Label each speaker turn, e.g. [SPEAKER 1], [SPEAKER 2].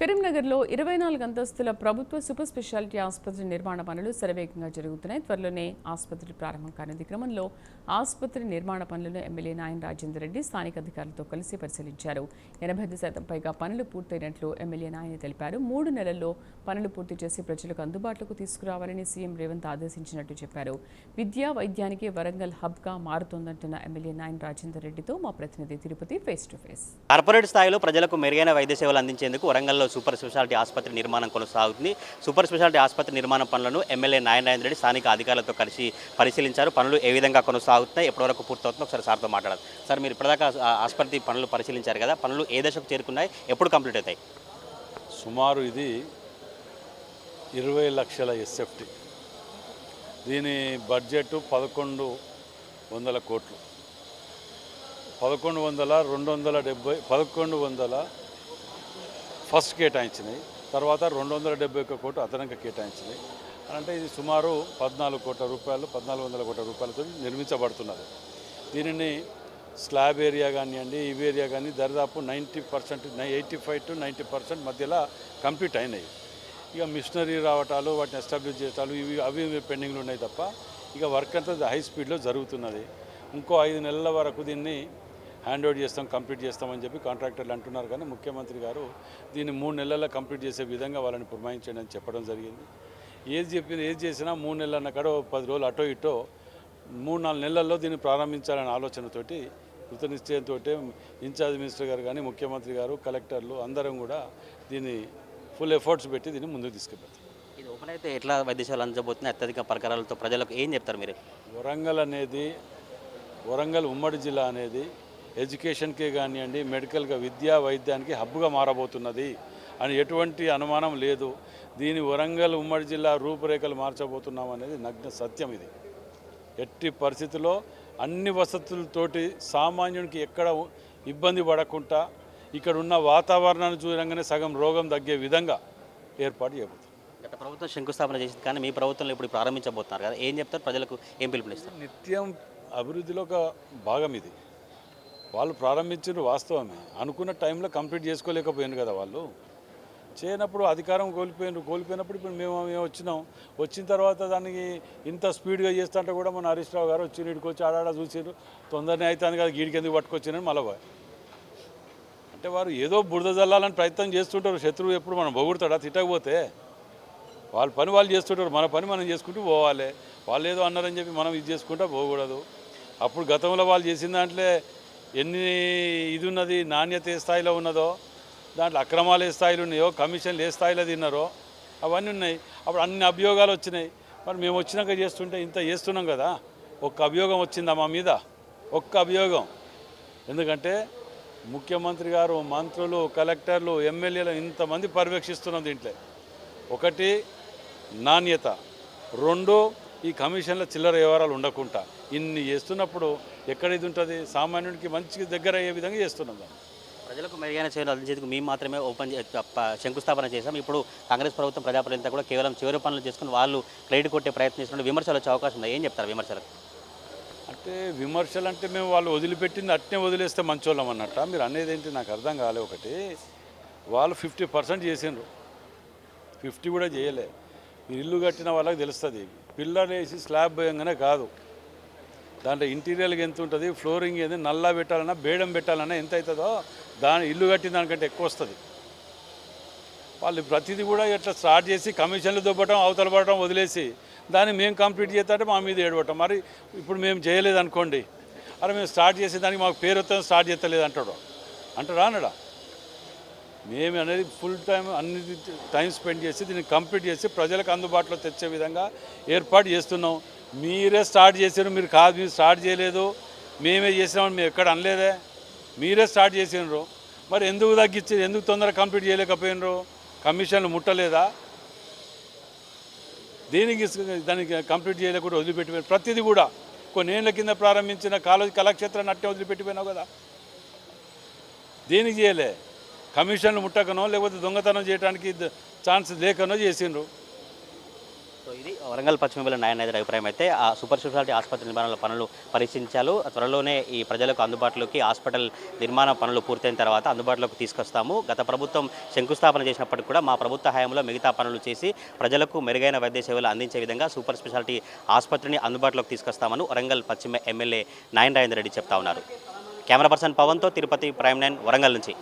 [SPEAKER 1] కరీంనగర్లో 24 అంతస్తుల ప్రభుత్వ సూపర్ స్పెషాలిటీ ఆసుపత్రి నిర్మాణ పనులు శరవేగంగా జరుగుతున్నాయి. త్వరలోనే ఆసుపత్రి ప్రారంభం కానుంది. క్రమంలో ఆసుపత్రి నిర్మాణ పనులను ఎమ్మెల్యే నాయన రాజేందర్ రెడ్డి స్థానిక అధికారులతో కలిసి పరిశీలించారు. 85% పైగా పనులు పూర్తయినట్లు ఎమ్మెల్యే నాయన తెలిపారు. 3 నెలల్లో పనులు పూర్తి చేసి ప్రజలకు అందుబాటులోకి తీసుకురావాలని సీఎం రేవంత్ ఆదేశించినట్టు చెప్పారు. విద్యా వైద్యానికి వరంగల్ హబ్గా మారుతోందంటున్న ఎమ్మెల్యే నాయన రాజేందర్ రెడ్డితో మా ప్రతినిధి Tirupati face to face.
[SPEAKER 2] Corporate స్థాయిలో ప్రజలకు మెరుగైన వైద్య సేవలు అందించేందుకు వరంగల్లో సూపర్ స్పెషాలిటీ ఆసుపత్రి నిర్మాణం కొనసాగుతుంది. సూపర్ స్పెషాలిటీ ఆసుపత్రి నిర్మాణ పనులను ఎమ్మెల్యే నాయన రాజేందర్ రెడ్డి స్థానిక అధికారులతో కలిసి పరిశీలించారు. పనులు ఏ విధంగా కొనసాగుతున్నాయి, ఎప్పటివరకు పూర్తవుతుందో ఒకసారి సార్తో మాట్లాడాలి. సార్, మీరు ఇప్పటిదాకా ఆసుపత్రి పనులు పరిశీలించారు కదా, పనులు ఏ దశకు చేరుకున్నాయి, ఎప్పుడు కంప్లీట్ అవుతాయి?
[SPEAKER 3] సుమారు ఇది 20 లక్షల ఎస్ఎఫ్టీ. దీని బడ్జెట్ 1100 కోట్లు. 1100 ఫస్ట్ కేటాయించినాయి, తర్వాత 271 కోట్లు అదనంగా కేటాయించినాయి. అంటే ఇది సుమారు 14 కోట్ల రూపాయలు, 1400 కోట్ల రూపాయలతో నిర్మించబడుతున్నది. దీనిని స్లాబ్ ఏరియా కానివ్వండి, ఇవి ఏరియా కానీ దాదాపు 90%, 85 to 90% మధ్యలో కంప్లీట్ అయినాయి. ఇక మిషనరీ రావటాలు, వాటిని ఎస్టాబ్లిష్ చేయటాలు అవి పెండింగ్లు ఉన్నాయి తప్ప ఇక వర్క్ అంతా హై స్పీడ్లో జరుగుతున్నది. ఇంకో 5 నెలల వరకు దీన్ని హ్యాండ్ ఓవర్ చేస్తాం, కంప్లీట్ చేస్తామని చెప్పి కాంట్రాక్టర్లు అంటున్నారు. కానీ ముఖ్యమంత్రి గారు దీన్ని 3 నెలల్లో కంప్లీట్ చేసే విధంగా వాళ్ళని పురమాయించండి అని చెప్పడం జరిగింది. ఏది చేసినా 3 నెలలు అన్న కాడ 10 రోజులు అటో ఇటో 3-4 నెలల్లో దీన్ని ప్రారంభించాలనే ఆలోచనతోటి కృతనిశ్చయంతో ఇన్ఛార్జ్ మినిస్టర్ గారు కానీ, ముఖ్యమంత్రి గారు, కలెక్టర్లు అందరం కూడా దీన్ని ఫుల్ ఎఫర్ట్స్ పెట్టి దీన్ని ముందుకు తీసుకెళ్తారు.
[SPEAKER 2] ఇది ఓపెన్ అయితే ఎట్లా వైద్య సేవలు అందించబోతున్నాయి? అత్యధిక పరికరాలతో ప్రజలకు ఏం చెప్తారు మీరు?
[SPEAKER 3] వరంగల్ ఉమ్మడి జిల్లా అనేది ఎడ్యుకేషన్కే కానివ్వండి, మెడికల్గా విద్యా వైద్యానికి హబ్గా మారబోతున్నది అని ఎటువంటి అనుమానం లేదు. దీని వరంగల్ ఉమ్మడి జిల్లా రూపురేఖలు మార్చబోతున్నాం అనేది నగ్న సత్యం. ఇది ఎట్టి పరిస్థితుల్లో అన్ని వసతులతోటి సామాన్యునికి ఎక్కడ ఇబ్బంది పడకుండా ఇక్కడ ఉన్న వాతావరణాన్ని చూడంగానే సగం రోగం తగ్గే విధంగా ఏర్పాటు చేయబోతుంది.
[SPEAKER 2] గత ప్రభుత్వం శంకుస్థాపన చేసింది, కానీ మీ ప్రభుత్వంలో ఇప్పుడు ప్రారంభించబోతున్నారు కదా, ఏం చెప్తారు? ప్రజలకు ఏం పిలుపునిస్తారు?
[SPEAKER 3] నిత్యం అభివృద్ధిలో ఒక భాగం ఇది. వాళ్ళు ప్రారంభించిన వాస్తవమే, అనుకున్న టైంలో కంప్లీట్ చేసుకోలేకపోయాను కదా. వాళ్ళు చేయనప్పుడు అధికారం కోల్పోయినప్పుడు ఇప్పుడు మేము వచ్చిన తర్వాత దానికి ఇంత స్పీడ్గా చేస్తుంటే కూడా మన హరీష్ రావు గారు వచ్చి ఇక్కడికి వచ్చి ఆడాడ చూసారు, తొందరనే అవుతుంది కదా, గీడికి ఎందుకు పట్టుకొచ్చారని మళ్ళీ అంటే వారు ఏదో బురద జల్లాలని ప్రయత్నం చేస్తుంటారు. శత్రువు ఎప్పుడు మనం పొగుడతాడా? తిట్టకపోతే వాళ్ళ పని వాళ్ళు చేస్తుంటారు, మన పని మనం చేసుకుంటూ పోవాలి. వాళ్ళు ఏదో అన్నారని చెప్పి మనం ఇది చేసుకుంటూ పోకూడదు. అప్పుడు గతంలో వాళ్ళు చేసిన దాంట్లో ఎన్ని ఇది ఉన్నది, నాణ్యత ఏ స్థాయిలో ఉన్నదో, దాంట్లో అక్రమాలు ఏ స్థాయిలో ఉన్నాయో, కమిషన్లు ఏ స్థాయిలో తిన్నారో అవన్నీ ఉన్నాయి. అప్పుడు అన్ని అభియోగాలు వచ్చినాయి. మరి మేము వచ్చినాక చేస్తుంటే ఇంత చేస్తున్నాం కదా, ఒక్క అభియోగం వచ్చిందా మా మీద? ఒక్క అభియోగం. ఎందుకంటే ముఖ్యమంత్రి గారు, మంత్రులు, కలెక్టర్లు, ఎమ్మెల్యేలు ఇంతమంది పర్యవేక్షిస్తున్నాం. దీంట్లో ఒకటి నాణ్యత, 2 ఈ కమిషన్ల చిల్లర వ్యవహారాలు ఉండకుండా ఇన్ని చేస్తున్నప్పుడు ఎక్కడ ఇది ఉంటుంది? సామాన్యుడికి మంచి దగ్గర అయ్యే విధంగా చేస్తున్నాం.
[SPEAKER 2] ప్రజలకు మెరుగైన సేవలు అందించేందుకు మేము మాత్రమే శంకుస్థాపన చేశాం. ఇప్పుడు కాంగ్రెస్ ప్రభుత్వం ప్రజాప్రతినిధి కూడా కేవలం చివరి పనులు చేసుకుని వాళ్ళు క్రెడిట్ కొట్టే ప్రయత్నం చేస్తున్న విమర్శలు వచ్చే అవకాశం ఉంది. ఏం చెప్తారు విమర్శలకు?
[SPEAKER 3] అంటే విమర్శలు అంటే మేము వాళ్ళు వదిలిపెట్టింది అట్నే వదిలేస్తే మంచోళ్ళం అన్నట్ట. మీరు అనేది ఏంటి నాకు అర్థం కాలే. ఒకటి వాళ్ళు 50% చేసిండ్రు, 50 కూడా చేయలే. ఇల్లు కట్టిన వాళ్ళకి తెలుస్తుంది. పిల్లర్ వేసి స్లాబ్ వేయంగానే కాదు, దాంట్లో ఇంటీరియర్గా ఎంత ఉంటుంది, ఫ్లోరింగ్ ఏది, నల్లా పెట్టాలన్నా బేడం పెట్టాలన్నా ఎంత అవుతుందో దాని ఇల్లు కట్టిన దానికంటే ఎక్కువ వస్తుంది. వాళ్ళు ప్రతిదీ కూడా ఇట్లా స్టార్ట్ చేసి కమిషన్లు దొబ్బటం, అవతల పడటం వదిలేసి దాన్ని మేము కంప్లీట్ చేస్తుంటే మా మీద ఏడవటం. మరి ఇప్పుడు మేము చేయలేదు అనుకోండి, అరే మేము స్టార్ట్ చేసేదానికి మాకు పేరు వస్తుంది, స్టార్ట్ చేస్తలేదు అంటాడా అనడా? మేము అనేది ఫుల్ టైం అన్ని టైం స్పెండ్ చేసి దీన్ని కంప్లీట్ చేసి ప్రజలకు అందుబాటులో తెచ్చే విధంగా ఏర్పాటు చేస్తున్నాం. మీరే స్టార్ట్ చేసారు, మీరు కాదు, మీరు స్టార్ట్ చేయలేదు, మేమే చేసినామని మేము ఎక్కడ అనలేదే. మీరే స్టార్ట్ చేసినారు, మరి ఎందుకు తగ్గించి ఎందుకు తొందరగా కంప్లీట్ చేయలేకపోయినారు? కమిషన్లు ముట్టలేదా? దానికి కంప్లీట్ చేయలేకుండా వదిలిపెట్టిపోయిన ప్రతిదీ కూడా కొన్నేళ్ల కింద ప్రారంభించిన కాలేజీ కళాక్షేత్రాన్ని అట్టే వదిలిపెట్టిపోయినావు కదా. దేనికి చేయలే? కమిషన్లు ముట్టకనో లేకపోతే దొంగతనం చేయడానికి ఛాన్స్ లేకనో చేసిండ్రు.
[SPEAKER 2] సో ఇది వరంగల్ పశ్చిమ ఎమ్మెల్యే నారాయణ రెడ్డి అభిప్రాయం. అయితే ఆ సూపర్ స్పెషాలిటీ ఆసుపత్రి నిర్మాణాల పనులు పరిశీలించారు. త్వరలోనే ఈ ప్రజలకు అందుబాటులోకి హాస్పిటల్ నిర్మాణ పనులు పూర్తయిన తర్వాత అందుబాటులోకి తీసుకొస్తాము. గత ప్రభుత్వం శంకుస్థాపన చేసినప్పటికీ కూడా మా ప్రభుత్వ హయాంలో మిగతా పనులు చేసి ప్రజలకు మెరుగైన వైద్య సేవలు అందించే విధంగా సూపర్ స్పెషాలిటీ ఆసుపత్రిని అందుబాటులోకి తీసుకొస్తామని వరంగల్ పశ్చిమ ఎమ్మెల్యే నారాయణ రెడ్డి చెప్తా ఉన్నారు. కెమెరా పర్సన్ పవన్తో తిరుపతి ప్రైమ్ 9 వరంగల్ నుంచి.